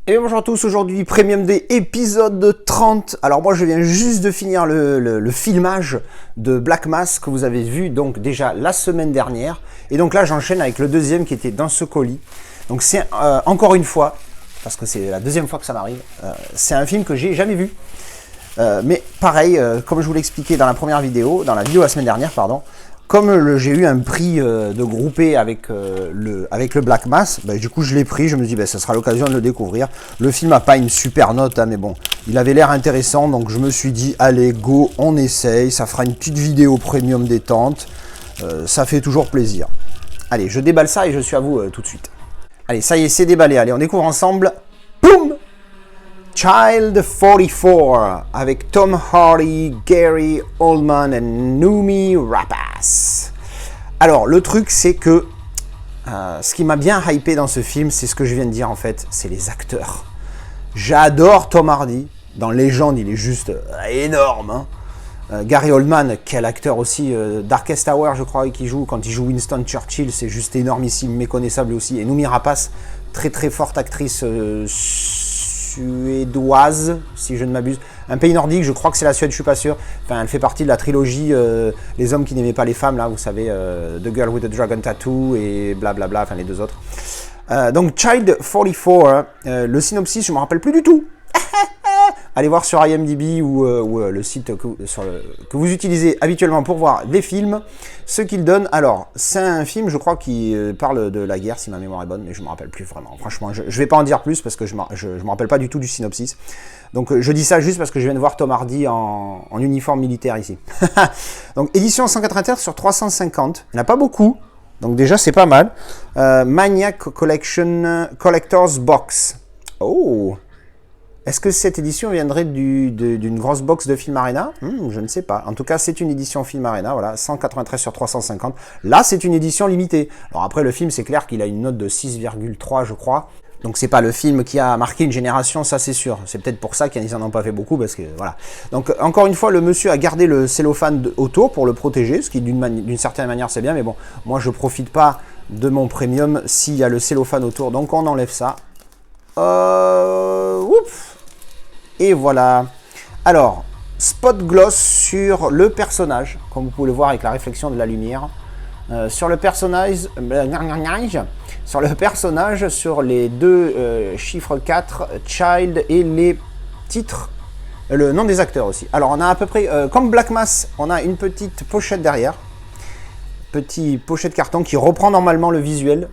Et bonjour à tous, aujourd'hui Premium Day épisode 30. Alors moi je viens juste de finir le filmage de Black Mass que vous avez vu donc déjà la semaine dernière. Et donc là j'enchaîne avec le deuxième qui était dans ce colis. Donc c'est encore une fois, parce que c'est la deuxième fois que ça m'arrive, c'est un film que j'ai jamais vu. Mais pareil, comme je vous l'expliquais dans la première vidéo, dans la vidéo la semaine dernière, pardon, comme j'ai eu un prix de groupé avec le Black Mass, bah, du coup je l'ai pris, je me dis bah, ça sera l'occasion de le découvrir. Le film n'a pas une super note, hein, mais bon, il avait l'air intéressant, donc je me suis dit allez go, on essaye, ça fera une petite vidéo premium détente, ça fait toujours plaisir. Allez, je déballe ça et je suis à vous tout de suite. Allez, ça y est, c'est déballé, allez, on découvre ensemble. Boum! Child 44 avec Tom Hardy, Gary Oldman et Noomi Rapace. Alors le truc c'est que ce qui m'a bien hypé dans ce film, c'est ce que je viens de dire en fait, c'est les acteurs. J'adore Tom Hardy, dans Légende il est juste énorme. Hein. Gary Oldman, quel acteur aussi, Darkest Hour je crois qui joue, quand il joue Winston Churchill, c'est juste énormissime, méconnaissable aussi. Et Noomi Rapace, très très forte actrice suédoise, si je ne m'abuse. Un pays nordique, je crois que c'est la Suède, je suis pas sûr. Enfin, elle fait partie de la trilogie Les hommes qui n'aimaient pas les femmes, là, vous savez, The Girl with the Dragon Tattoo et blablabla, enfin les deux autres. Donc, Child 44, le synopsis, je ne me rappelle plus du tout. Allez voir sur IMDb ou le site que vous utilisez habituellement pour voir des films, ce qu'il donne. Alors, c'est un film, je crois, qui parle de la guerre, si ma mémoire est bonne, mais je ne me rappelle plus vraiment. Franchement, je ne vais pas en dire plus parce que je ne me rappelle pas du tout du synopsis. Donc, je dis ça juste parce que je viens de voir Tom Hardy en uniforme militaire ici. Donc, édition 184 sur 350. Il n'y en a pas beaucoup. Donc, déjà, c'est pas mal. Maniac Collection Collector's Box. Oh! Est-ce que cette édition viendrait d'une grosse box de Film Arena? Je ne sais pas. En tout cas, c'est une édition Film Arena, voilà, 193 sur 350. Là, c'est une édition limitée. Alors après, le film, c'est clair qu'il a une note de 6,3, je crois. Donc, c'est pas le film qui a marqué une génération, ça c'est sûr. C'est peut-être pour ça qu'ils n'en ont pas fait beaucoup, parce que voilà. Donc, encore une fois, le monsieur a gardé le cellophane autour pour le protéger, ce qui, d'une certaine manière, c'est bien. Mais bon, moi, je profite pas de mon premium s'il y a le cellophane autour. Donc, on enlève ça. Oups. Et voilà. Alors, spot gloss sur le personnage, comme vous pouvez le voir avec la réflexion de la lumière. Sur le personnage, sur les deux chiffres 4, Child et les titres, le nom des acteurs aussi. Alors, on a à peu près, comme Black Mass, on a une petite pochette derrière. Petit pochette carton qui reprend normalement le visuel.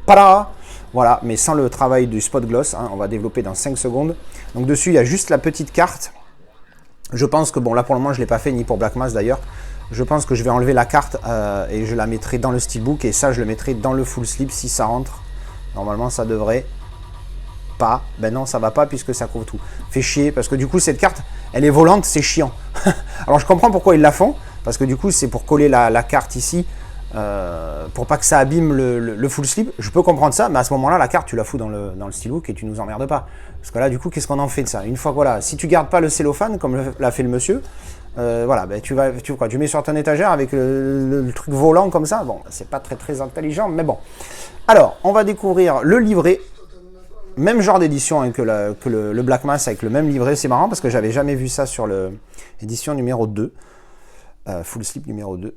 Pada! Voilà, mais sans le travail du spot gloss, hein, on va développer dans 5 secondes. Donc dessus, il y a juste la petite carte. Je pense que, bon là pour le moment, je ne l'ai pas fait, ni pour Black Mass d'ailleurs. Je pense que je vais enlever la carte et je la mettrai dans le steelbook. Et ça, je le mettrai dans le full slip si ça rentre. Normalement, ça devrait pas. Ben non, ça va pas puisque ça couvre tout. Fait chier, parce que du coup, cette carte, elle est volante, c'est chiant. Alors je comprends pourquoi ils la font, parce que du coup, c'est pour coller la carte ici. Pour pas que ça abîme le full slip, je peux comprendre ça, mais à ce moment-là, la carte, tu la fous dans le steelbook et tu nous emmerdes pas. Parce que là, du coup, qu'est-ce qu'on en fait de ça? Une fois que, voilà, si tu gardes pas le cellophane, comme l'a fait le monsieur, voilà, ben, tu mets sur ton étagère avec le truc volant comme ça. Bon, c'est pas très très intelligent, mais bon. Alors, on va découvrir le livret. Même genre d'édition hein, que le Black Mass avec le même livret. C'est marrant parce que j'avais jamais vu ça sur l'édition numéro 2. Full slip numéro 2.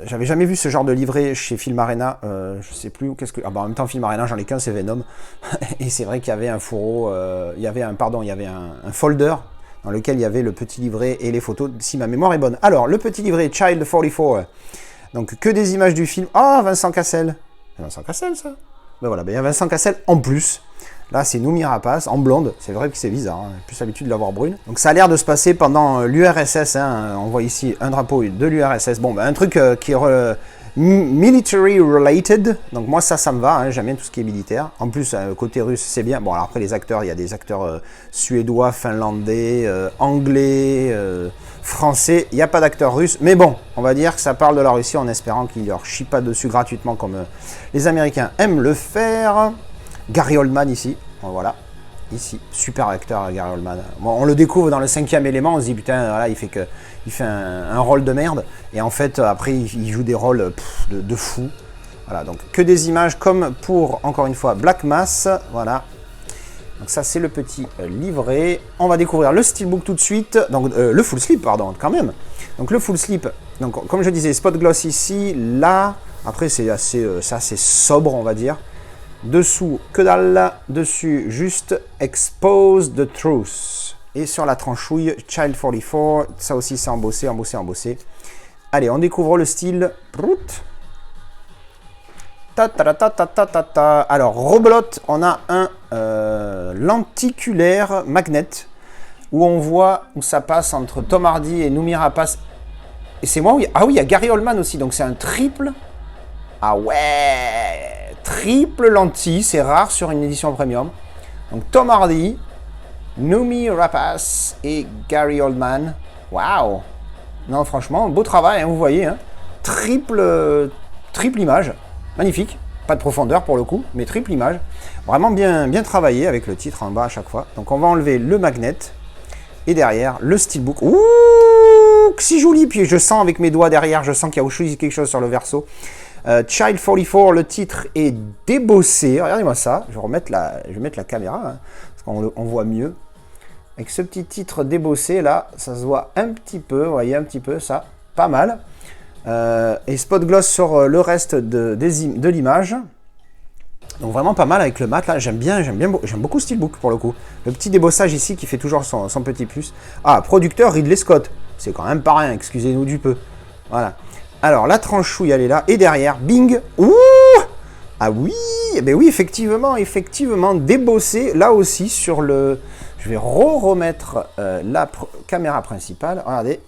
J'avais jamais vu ce genre de livret chez Film Arena, je sais plus qu'est-ce que. Ah bah en même temps Film Arena j'en ai qu'un, c'est Venom. Et c'est vrai qu'il y avait un fourreau, il y avait un folder dans lequel il y avait le petit livret et les photos, si ma mémoire est bonne. Alors le petit livret Child 44, donc que des images du film. Ah, Vincent Cassel. Vincent Cassel ça. Ben voilà, ben il y a Vincent Cassel en plus. Là, c'est Noomi Rapace en blonde. C'est vrai que c'est bizarre. Hein. Plus l'habitude de l'avoir brune. Donc, ça a l'air de se passer pendant l'URSS. Hein. On voit ici un drapeau de l'URSS. Bon, ben, un truc qui est military related. Donc, moi, ça me va. Hein. J'aime bien tout ce qui est militaire. En plus, côté russe, c'est bien. Bon, alors après, les acteurs, il y a des acteurs suédois, finlandais, anglais, français. Il n'y a pas d'acteurs russes. Mais bon, on va dire que ça parle de la Russie en espérant qu'ils leur chient pas dessus gratuitement comme les Américains aiment le faire. Gary Oldman ici, voilà, ici, super acteur Gary Oldman. Bon, on le découvre dans le 5e élément, on se dit putain, voilà, il fait un rôle de merde, et en fait après il joue des rôles de fou. Voilà, donc que des images comme pour, encore une fois, Black Mass, voilà. Donc ça, c'est le petit livret. On va découvrir le steelbook tout de suite. Donc le full slip, pardon, quand même. Donc le full slip, donc, comme je disais, spot gloss ici, là. Après, c'est assez sobre, on va dire. Dessous, que dalle. Dessus, juste expose the truth. Et sur la tranchouille, Child 44. Ça aussi, c'est embossé, embossé, embossé. Allez, on découvre le style. Alors, rebelote, on a un lenticulaire magnet où on voit où ça passe entre Tom Hardy et Noomi Rapace. Et c'est moi où ah oui, il y a Gary Oldman aussi, donc c'est un triple. Ah ouais, triple lentille, c'est rare sur une édition premium. Donc Tom Hardy, Noomi Rapace et Gary Oldman. Waouh! Non, franchement, beau travail, hein, vous voyez. Hein. Triple image. Magnifique, pas de profondeur pour le coup, mais triple image. Vraiment bien travaillé avec le titre en bas à chaque fois. Donc on va enlever le magnet et derrière le steelbook. Ouh, si joli. Puis je sens avec mes doigts derrière, je sens qu'il y a quelque chose sur le verso. Child 44, le titre est débossé. Regardez-moi ça. Je vais mettre la caméra hein, parce qu'on voit mieux. Avec ce petit titre débossé là, ça se voit un petit peu. Vous voyez un petit peu ça, pas mal. Et spot gloss sur le reste de l'image. Donc vraiment pas mal avec le mat là, j'aime beaucoup Steelbook pour le coup. Le petit débossage ici qui fait toujours son petit plus. Ah, producteur Ridley Scott, c'est quand même pas rien, excusez-nous du peu. Voilà. Alors la tranchouille elle est là, et derrière, bing. Ouh. Ah oui, eh ben oui, effectivement, débossé là aussi sur le... Je vais remettre la caméra principale, regardez.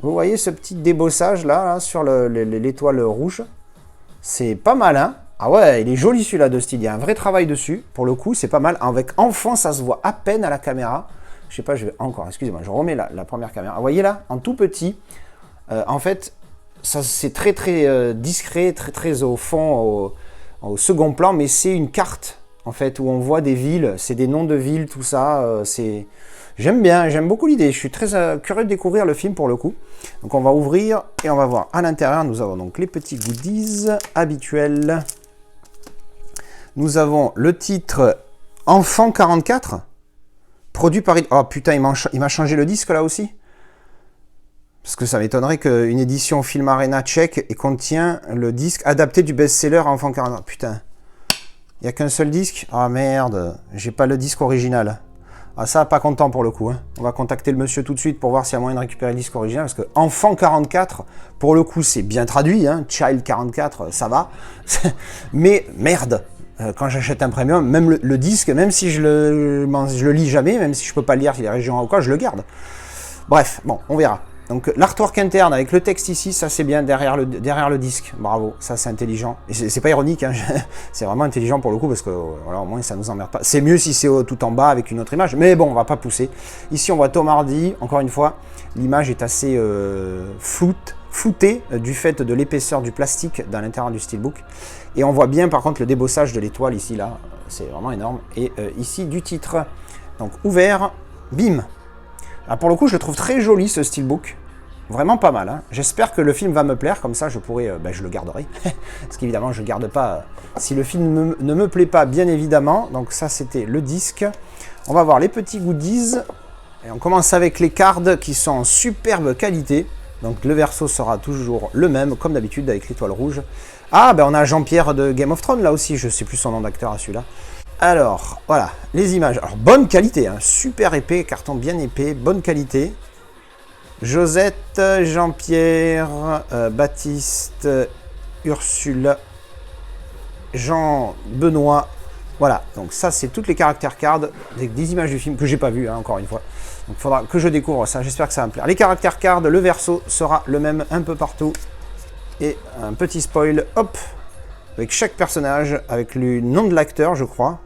Vous voyez ce petit débossage là sur l'étoile rouge. C'est pas mal, hein. Ah ouais, il est joli celui-là de style. Il y a un vrai travail dessus. Pour le coup, c'est pas mal. Avec enfant, ça se voit à peine à la caméra. Je sais pas, je vais encore, excusez-moi, je remets la première caméra. Vous voyez là, en tout petit. En fait, ça c'est très discret, très au fond, au second plan. Mais c'est une carte, en fait, où on voit des villes. C'est des noms de villes, tout ça. J'aime beaucoup l'idée. Je suis très curieux de découvrir le film pour le coup. Donc on va ouvrir et on va voir à l'intérieur. Nous avons donc les petits goodies habituels. Nous avons le titre Enfant 44, produit par... Oh putain, il m'a changé le disque là aussi. Parce que ça m'étonnerait qu'une édition Film Arena tchèque et contient le disque adapté du best-seller Enfant 44. Putain, il n'y a qu'un seul disque. Ah merde, j'ai pas le disque original. Ah ça, pas content pour le coup. Hein. On va contacter le monsieur tout de suite pour voir s'il y a moyen de récupérer le disque original. Parce que Enfant 44, pour le coup, c'est bien traduit. Hein. Child 44, ça va. Mais merde, quand j'achète un premium, même le disque, même si je le lis jamais, même si je peux pas le lire, s'il est région ou quoi, je le garde. Bref, bon, on verra. Donc l'artwork interne avec le texte ici, ça c'est bien derrière le disque. Bravo, ça c'est intelligent. Et c'est pas ironique, hein. C'est vraiment intelligent pour le coup parce que voilà, au moins ça nous emmerde pas. C'est mieux si c'est tout en bas avec une autre image, mais bon, on va pas pousser. Ici on voit Tom Hardy, encore une fois, l'image est assez floutée du fait de l'épaisseur du plastique dans l'intérieur du steelbook. Et on voit bien par contre le débossage de l'étoile ici, là, c'est vraiment énorme. Et ici du titre, donc ouvert, bim. Ah, pour le coup, je le trouve très joli ce steelbook. Vraiment pas mal. Hein. J'espère que le film va me plaire. Comme ça, je pourrai... je le garderai. Parce qu'évidemment, je ne garde pas... si le film ne me plaît pas, bien évidemment. Donc ça, c'était le disque. On va voir les petits goodies. Et on commence avec les cards qui sont en superbe qualité. Donc le verso sera toujours le même, comme d'habitude, avec l'étoile rouge. Ah, ben on a Jean-Pierre de Game of Thrones, là aussi. Je ne sais plus son nom d'acteur à celui-là. Alors, voilà, les images. Alors, bonne qualité, hein, super épais, carton bien épais, bonne qualité. Josette, Jean-Pierre, Baptiste, Ursule, Jean, Benoît. Voilà, donc ça, c'est toutes les caractères cards avec des images du film que j'ai pas vu, hein, encore une fois. Donc, il faudra que je découvre ça, j'espère que ça va me plaire. Les caractères cards, le verso sera le même un peu partout. Et un petit spoil, hop, avec chaque personnage, avec le nom de l'acteur, je crois.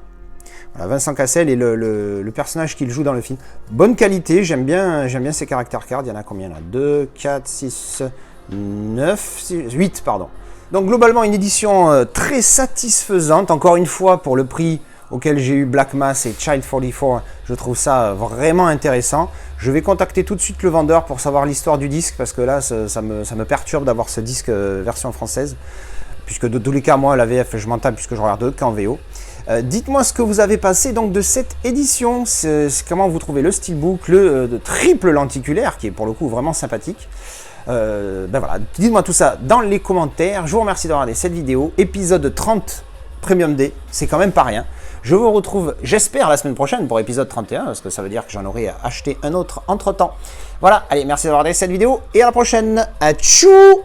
Voilà, Vincent Cassel et le personnage qu'il joue dans le film. Bonne qualité, j'aime bien ces caractères cards. Il y en a combien là? 2, 4, 6, 9, 8, pardon. Donc globalement, une édition très satisfaisante. Encore une fois, pour le prix auquel j'ai eu Black Mass et Child 44, je trouve ça vraiment intéressant. Je vais contacter tout de suite le vendeur pour savoir l'histoire du disque, parce que là, ça me perturbe d'avoir ce disque version française. Puisque de tous les cas, moi, la VF, je m'en tape puisque je regarde qu'en VO. Dites-moi ce que vous avez passé donc de cette édition, comment vous trouvez le steelbook, le triple lenticulaire qui est pour le coup vraiment sympathique. Ben voilà, dites-moi tout ça dans les commentaires. Je vous remercie de regarder cette vidéo, épisode 30 Premium Day, c'est quand même pas rien. Je vous retrouve, j'espère, la semaine prochaine pour épisode 31, parce que ça veut dire que j'en aurai acheté un autre entre temps. Voilà, allez, merci d'avoir regardé cette vidéo et à la prochaine. Tchou!